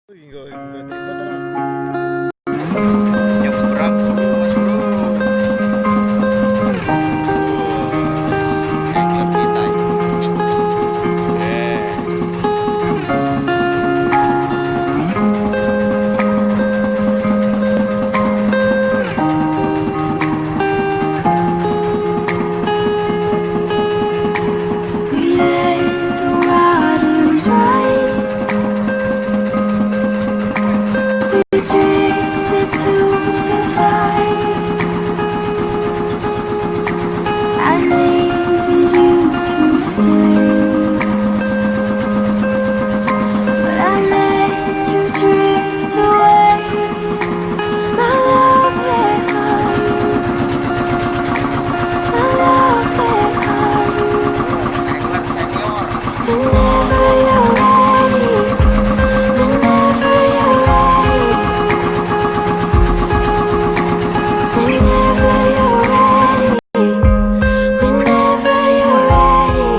Gue tripod lah. Nyebrang dulu mas bro. Angler kita We let the waters rise. We drifted to survive. I needed you to stay, but I let you drift away. My love, where are you? My love, where are you? angler senior. Whenever you're ready, whenever you're ready, whenever you're ready, whenever you're ready.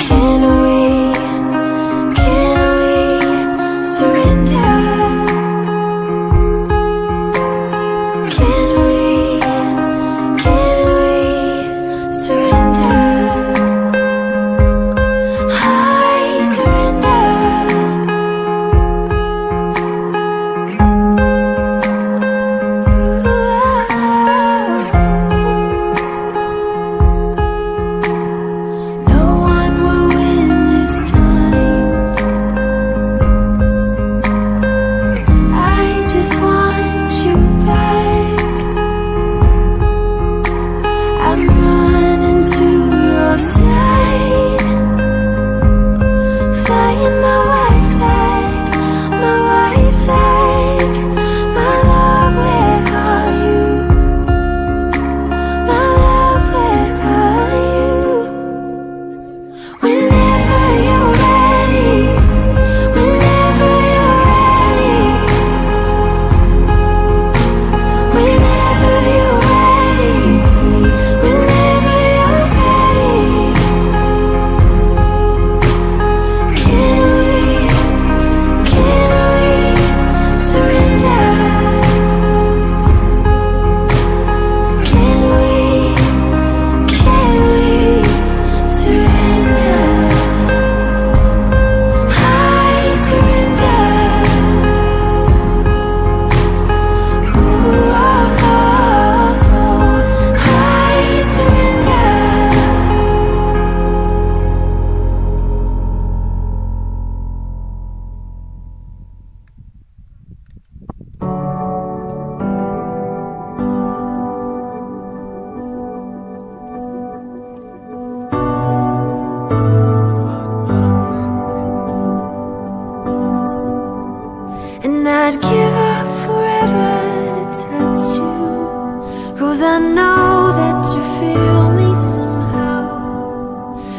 Can we surrender? Can we surrender? I surrender. No one will win this time. I just want you back. I'm running to your side, flying my white flag, my white flag. My love, where are you? My love, where are you? Whenever you're ready, whenever you're ready, whenever you're ready, whenever you're ready. Can we surrender? Can we surrender? I surrender. Ooh, oh, oh, oh. I surrender. And I'd give up forever to touch you, 'cause I know that you feel me somehow.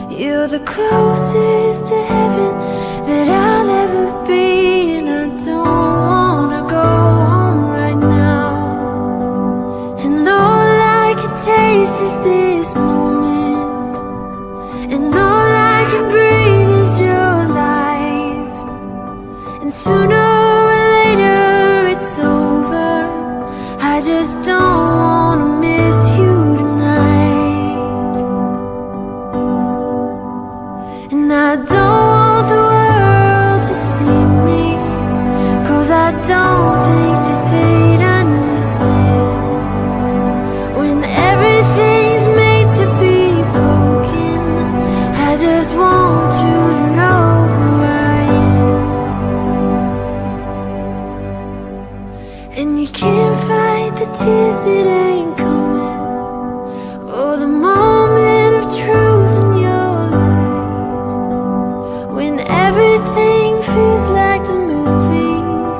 You're the closest to heaven that I'll ever be, and I don't wanna go home right now. And all I can taste is this moment, and all I can breathe is your life. And sooner or later it's over. I just don't wanna miss you tonight. And I don't want the world to see me, 'cause I don't think that they'd understand. When everything's made to be broken, I just want you to know who I am. And you can't fight the tears that ain't coming, or the moment of truth in your lies. When everything feels like the movies,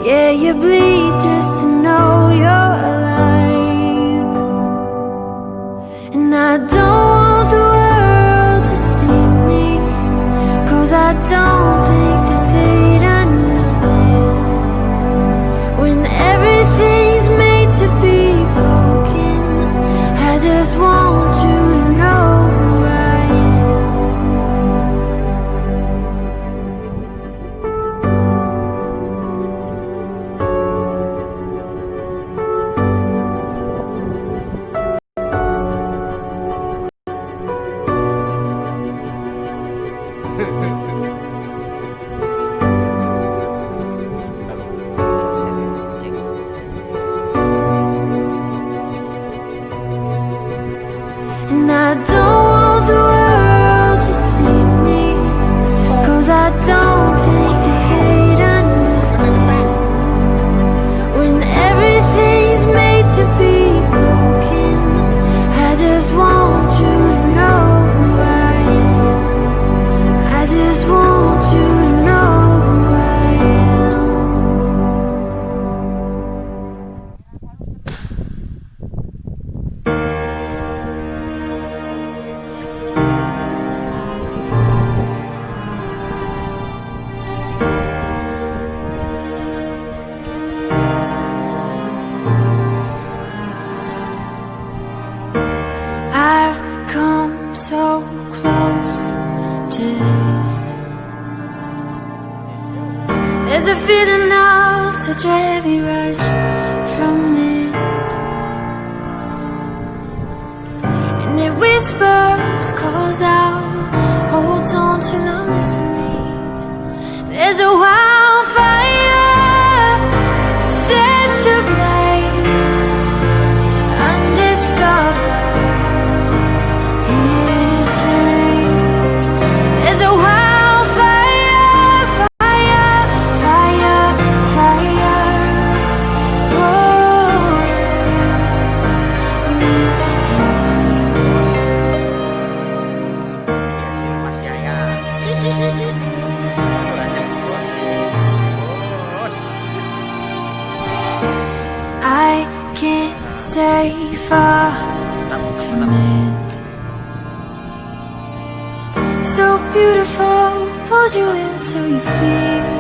yeah, you bleed just to know you're alive. And I don't want the world to see me, 'cause I don't think that they'd understand. When everything's made to be broken, I just want you to know who I am. And I don't want the world to see me, 'cause I don't think that they'd understand when everything's made to be broken. I just want you to know who I am. I just want you to know who I am. I've come so close to this. There's a feeling of such a heavy rush from it, and it whispers, calls out, holds on till I'm listening. There's a wildfire set to blaze, undiscovered, here to change. There's a wildfire, fire, fire, fire. Oh, Iya sih lu masih ayah. Lu hasil bos. Bos. I can't stay far from it. So beautiful, pulls you in till you feel